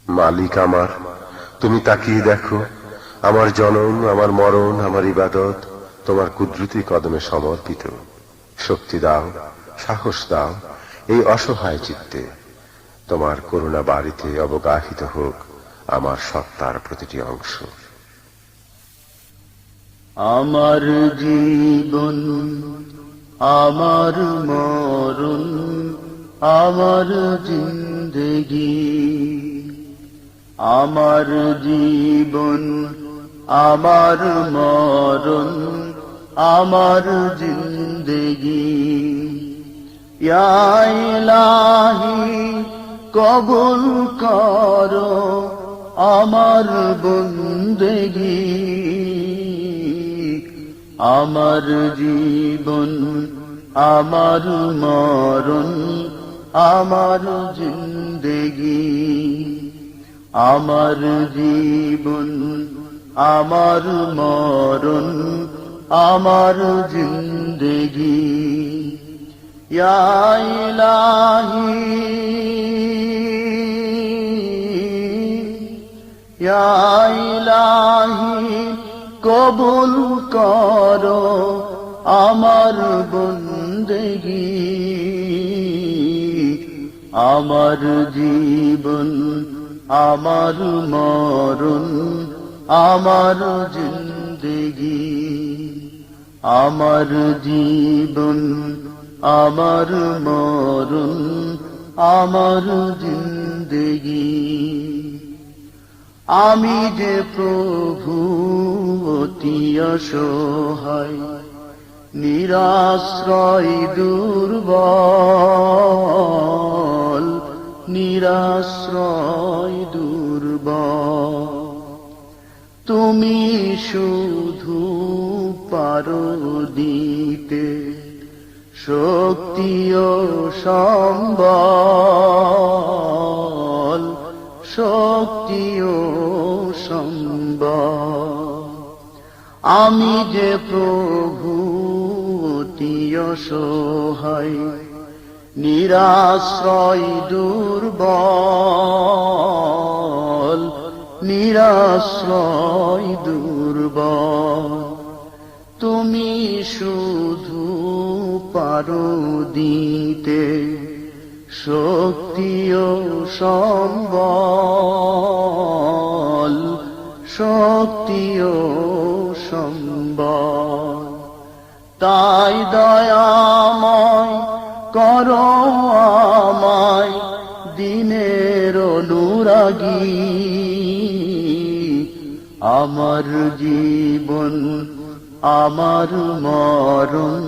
মালিক আমার, তুমি তাকিয়ে দেখো, আমার জনম, আমার মরণ, আমার ইবাদত তোমার কুদরতি কদমে সমর্পিত। শক্তি দাও, সাহস দাও এই অসহায় চিত্তে। তোমার করুণা বাড়িতে অবগাহিত হোক আমার সত্তার প্রতিটি অংশ। আমার জীবন, আমার মরণ, আমার জিন্দেগি, আমার জীবন, আমার মরণ, আমার জিন্দেগি। ইয়া ইলাহি কবুল করো আমার বন্দেগি। আমার জীবন, আমার মরণ, আমার জিন্দেগি। আমার জীবন, আমার মরণ, আমার জিন্দেগি। ইয়া ইলাহি, ইয়া ইলাহি কবুল করো আমার বন্দেগি। আমার জীবন, আমার মরণ, আমার জিন্দেগি। আমার জীবন, আমার মরণ, আমার জিন্দেগি। আমি যে প্রভু অতি অসহায়, নিরাশ্রয় দুর্বল, নিরাশ্রয় দুর্বল। তুমি শুধু পারো দিতে শক্তি ও সম্বল, শক্তি ও সম্বল। আমি যে প্রভু অতি অসহায়, নিরাশ্রয় দুর্বল, নিরাশ্রয় দুর্বল। তুমি শুধু পারো দিতে শক্তি ও সম্বল, শক্তি ও সম্বল। তাই দয়াময় করো আমায় দিনের অনুরাগী। আমার জীবন, আমার মরণ,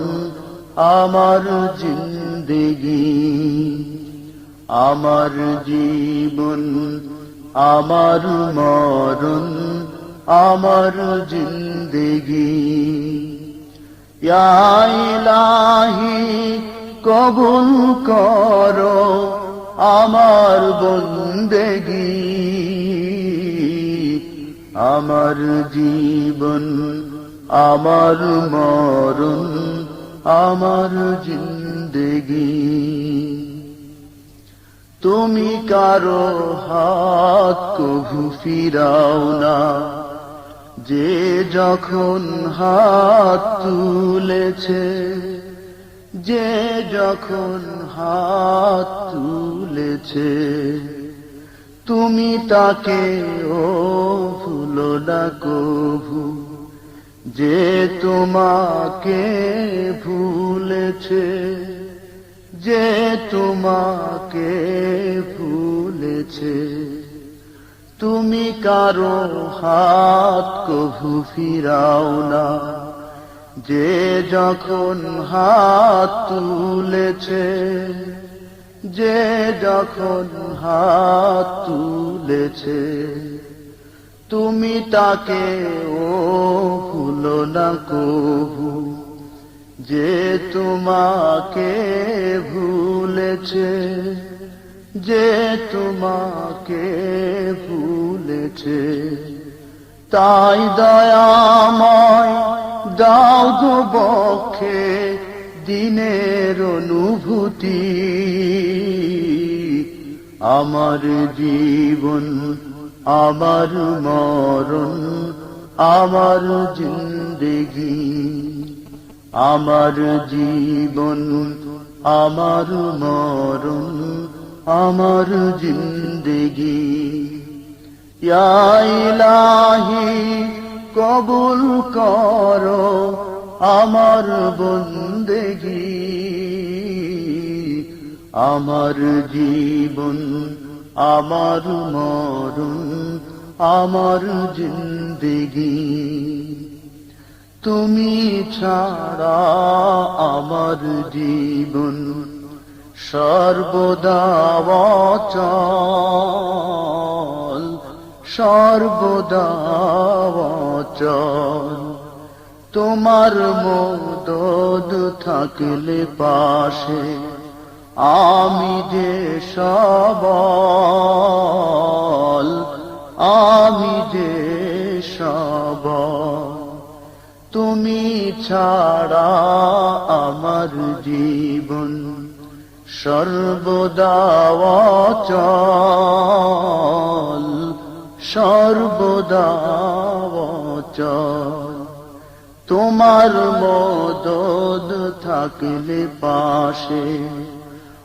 আমার জিন্দেগি। আমার জীবন, আমার মরণ, আমার জিন্দেগি। ইয়া ইলাহি কবুল করো আমার বন্দেগি। আমার জীবন, আমার মরণ, আমার জিন্দেগি। তুমি কারো হাত কভু ফিরাও না, যে যখন হাত তুলেছে, যে যখন হাত তুলেছে। তুমি তাকে ও ভুলো না কভু, যে তোমাকে ভুলেছে, যে তোমাকে ভুলেছে। তুমি কারো হাত কভু ফিরাও না, যে যখন হাত তুলেছে, যে যখন হাত তুলেছে। তুমি তাকে ও ভুলো না কভু, যে তোমাকে ভুলেছে, যে তোমাকে ভুলেছে। তাই দয়াময় দাও গো বক্ষে দিনের অনুভূতি। আমার জীবন আমার মরণ আমার জিন্দেগি আমার জীবন আমার মরণ আমার জিন্দেগি ইয়া ইলাহি কবুল করো আমার বন্দেগি আমার জীবন আমার মরণ আমার জিন্দেগি তুমি ছাড়া আমার জীবন সর্বদা অচল সর্বদা অচল তোমার মদদ থাকলে পাশে আমি যে সবল আমি যে সবল তুমি ছাড়া আমার জীবন সর্বদা অচল সর্বদা অচল তোমার মদদ থাকলে পাশে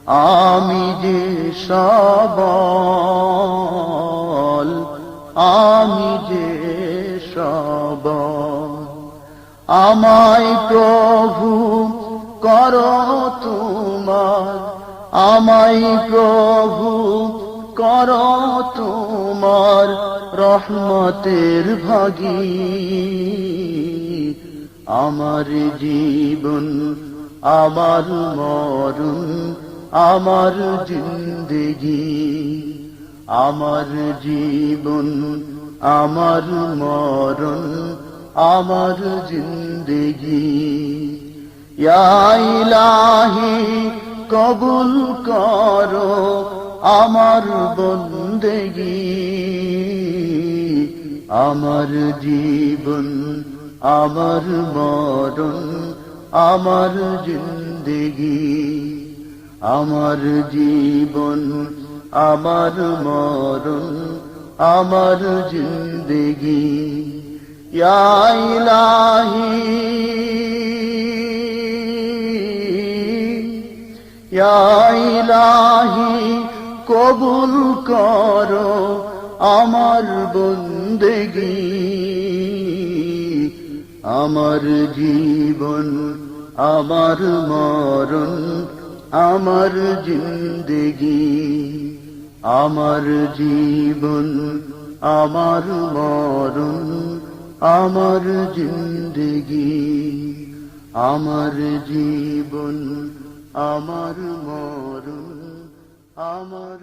আমি যে সবল আমি যে সবল আমায় প্রভু করো তোমার আমায় প্রভু করো তোমার রহমতের ভাগী আমার জীবন আমার মরণ আমার জিন্দেগি আমার জীবন আমার মরণ আমার জিন্দেগি ইয়া ইলাহি কবুল করো আমার বন্দেগি আমার জীবন আমার মরণ আমার জিন্দেগি আমার জীবন আমার মরণ আমার জিন্দেগি ইয়া ইলাহি ইয়া ইলাহি কবুল করো আমার বন্দেগি আমার জীবন আমার মরণ আমার জিন্দেগি আমার জীবন আমার মরণ আমার জিন্দেগি আমার জীবন আমার মরণ আমার